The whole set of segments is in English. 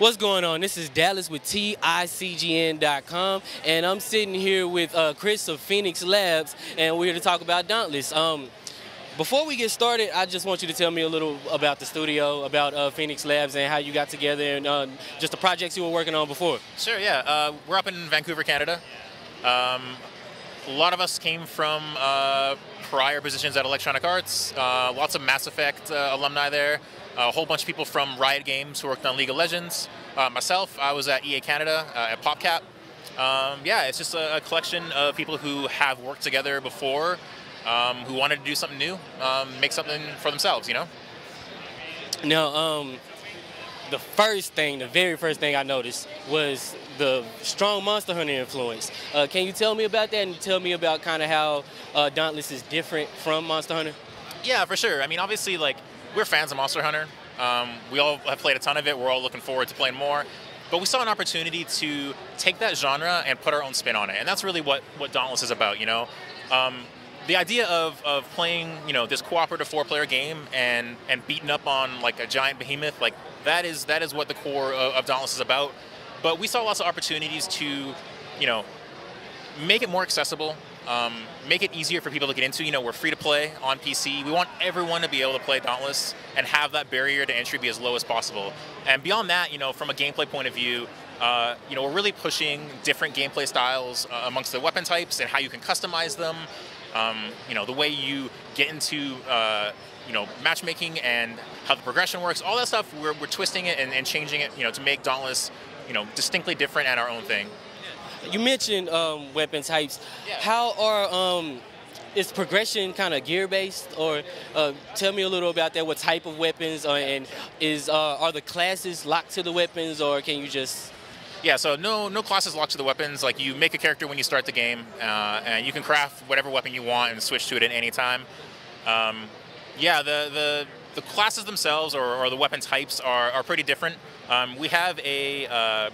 What's going on? This is Dallas with TICGN.com, and I'm sitting here with Chris of Phoenix Labs, and we're here to talk about Dauntless. Before we get started, I just want you to tell me a little about the studio, about Phoenix Labs, and how you got together, and just the projects you were working on before. Sure, yeah. We're up in Vancouver, Canada. A lot of us came from prior positions at Electronic Arts, lots of Mass Effect alumni there, a whole bunch of people from Riot Games who worked on League of Legends. Myself, I was at EA Canada at PopCap. Yeah, it's just a collection of people who have worked together before, who wanted to do something new, make something for themselves, you know? Now, the very first thing I noticed was the strong Monster Hunter influence. Can you tell me about that and tell me about kind of how Dauntless is different from Monster Hunter? Yeah, for sure. I mean, obviously, like, we're fans of Monster Hunter. We all have played a ton of it. We're all looking forward to playing more. But we saw an opportunity to take that genre and put our own spin on it. And that's really what Dauntless is about, you know? The idea of playing, you know, this cooperative four-player game and beating up on, like, a giant behemoth, like, that is what the core of Dauntless is about. But we saw lots of opportunities to, you know, make it more accessible, make it easier for people to get into. You know, we're free to play on PC. We want everyone to be able to play Dauntless and have that barrier to entry be as low as possible. And beyond that, you know, from a gameplay point of view, you know, we're really pushing different gameplay styles amongst the weapon types and how you can customize them. You know, the way you get into, you know, matchmaking and how the progression works, all that stuff, we're twisting it and changing it, you know, to make Dauntless, you know, distinctly different and our own thing. You mentioned weapon types. Yeah. How are is progression kind of gear based, or tell me a little about that? What type of weapons, and are the classes locked to the weapons, or can you just? Yeah, so no classes locked to the weapons. Like, you make a character when you start the game, and you can craft whatever weapon you want and switch to it at any time. Yeah, the classes themselves or the weapon types are pretty different. We have a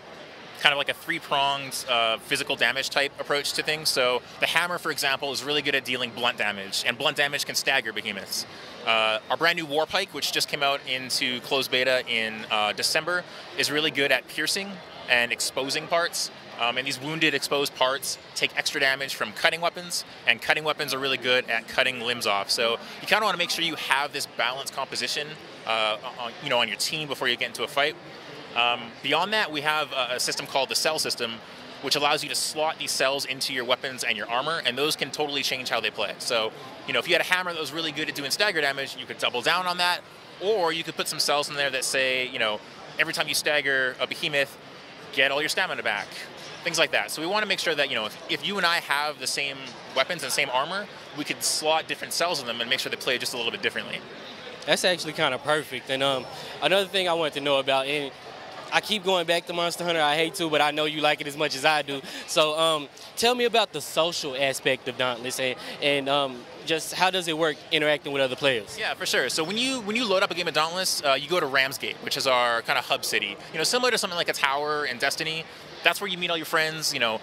kind of like a three-pronged physical damage type approach to things. So the hammer, for example, is really good at dealing blunt damage, and blunt damage can stagger behemoths. Our brand new Warpike, which just came out into closed beta in December, is really good at piercing and exposing parts. And these wounded, exposed parts take extra damage from cutting weapons, and cutting weapons are really good at cutting limbs off. So you kind of want to make sure you have this balanced composition, you know, on your team before you get into a fight. Beyond that, we have a system called the cell system, which allows you to slot these cells into your weapons and your armor, and those can totally change how they play. So, you know, if you had a hammer that was really good at doing stagger damage, you could double down on that, or you could put some cells in there that say, you know, every time you stagger a behemoth, get all your stamina back, things like that. So we want to make sure that, you know, if you and I have the same weapons and same armor, we could slot different cells in them and make sure they play just a little bit differently. That's actually kind of perfect. And another thing I wanted to know about, and I keep going back to Monster Hunter. I hate to, but I know you like it as much as I do. So tell me about the social aspect of Dauntless, and just how does it work interacting with other players? Yeah, for sure. So when you load up a game of Dauntless, you go to Ramsgate, which is our kind of hub city. You know, similar to something like a tower in Destiny. That's where you meet all your friends. You know,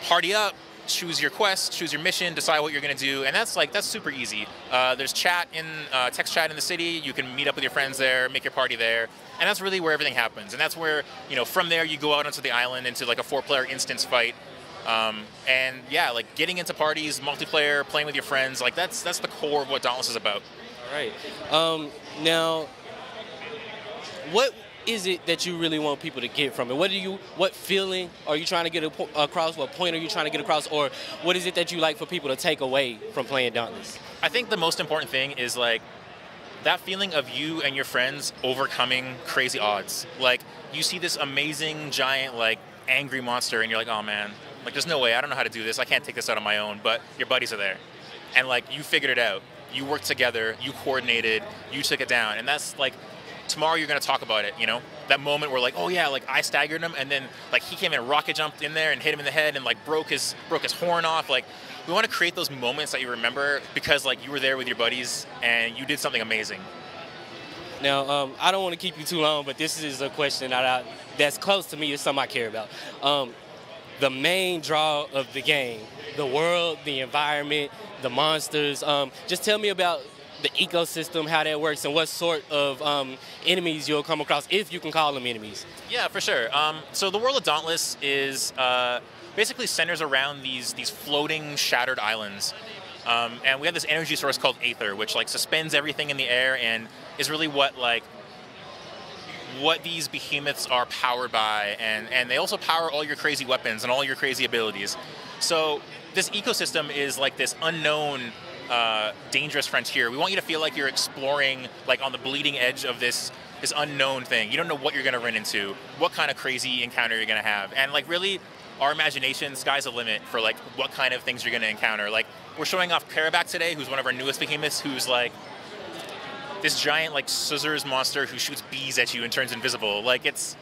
party up, choose your quest, choose your mission, decide what you're going to do, and that's super easy. There's chat in text chat in the city. You can meet up with your friends there, make your party there, and that's really where everything happens. And that's where, you know, from there you go out onto the island into like a 4-player instance fight. And yeah, like getting into parties, multiplayer, playing with your friends, like that's the core of what Dauntless is about. All right. Now, what is it that you really want people to get from it? What feeling are you trying to get across? What point are you trying to get across? Or what is it that you like for people to take away from playing Dauntless? I think the most important thing is like that feeling of you and your friends overcoming crazy odds. Like, you see this amazing giant, like, angry monster, and you're like, oh man, like, there's no way, I don't know how to do this, I can't take this out on my own, but your buddies are there. And like, you figured it out. You worked together, you coordinated, you took it down, and that's like, tomorrow you're gonna talk about it, you know? That moment where like, oh yeah, like I staggered him, and then like he came and rocket jumped in there and hit him in the head and like broke his horn off. Like, we want to create those moments that you remember because like you were there with your buddies and you did something amazing. Now, I don't want to keep you too long, but this is a question that's close to me. It's something I care about. The main draw of the game, the world, the environment, the monsters. Just tell me about the ecosystem, how that works, and what sort of enemies you'll come across, if you can call them enemies. Yeah, for sure. So the world of Dauntless is basically centers around these floating shattered islands. And we have this energy source called Aether, which like suspends everything in the air and is really what these behemoths are powered by, and they also power all your crazy weapons and all your crazy abilities. So this ecosystem is like this unknown, dangerous frontier. We want you to feel like you're exploring like on the bleeding edge of this unknown thing. You don't know what you're going to run into, what kind of crazy encounter you're going to have, and like really, our imagination, sky's the limit for like what kind of things you're going to encounter. Like we're showing off Karabac today, who's one of our newest behemoths, who's like this giant like scissors monster who shoots bees at you and turns invisible. Like it's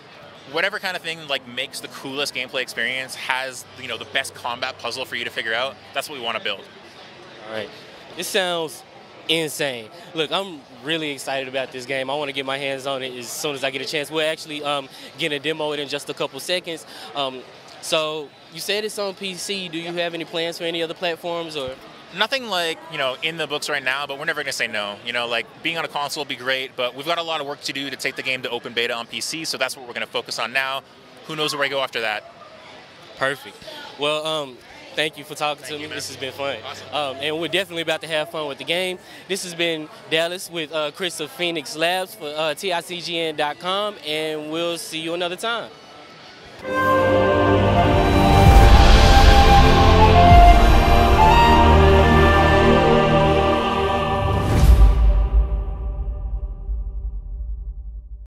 whatever kind of thing like makes the coolest gameplay experience, has the best combat puzzle for you to figure out. That's what we want to build. All right, this sounds insane. Look, I'm really excited about this game. I want to get my hands on it as soon as I get a chance. We'll actually get a demo it in just a couple seconds. So you said it's on PC. Do you have any plans for any other platforms or? Nothing like, in the books right now, but we're never going to say no. Like being on a console would be great, but we've got a lot of work to do to take the game to open beta on PC, so that's what we're going to focus on now. Who knows where we go after that? Perfect. Well, thank you for talking to me. This has been fun. Awesome. And we're definitely about to have fun with the game. This has been Dallas with Chris of Phoenix Labs for TICGN.com, and we'll see you another time.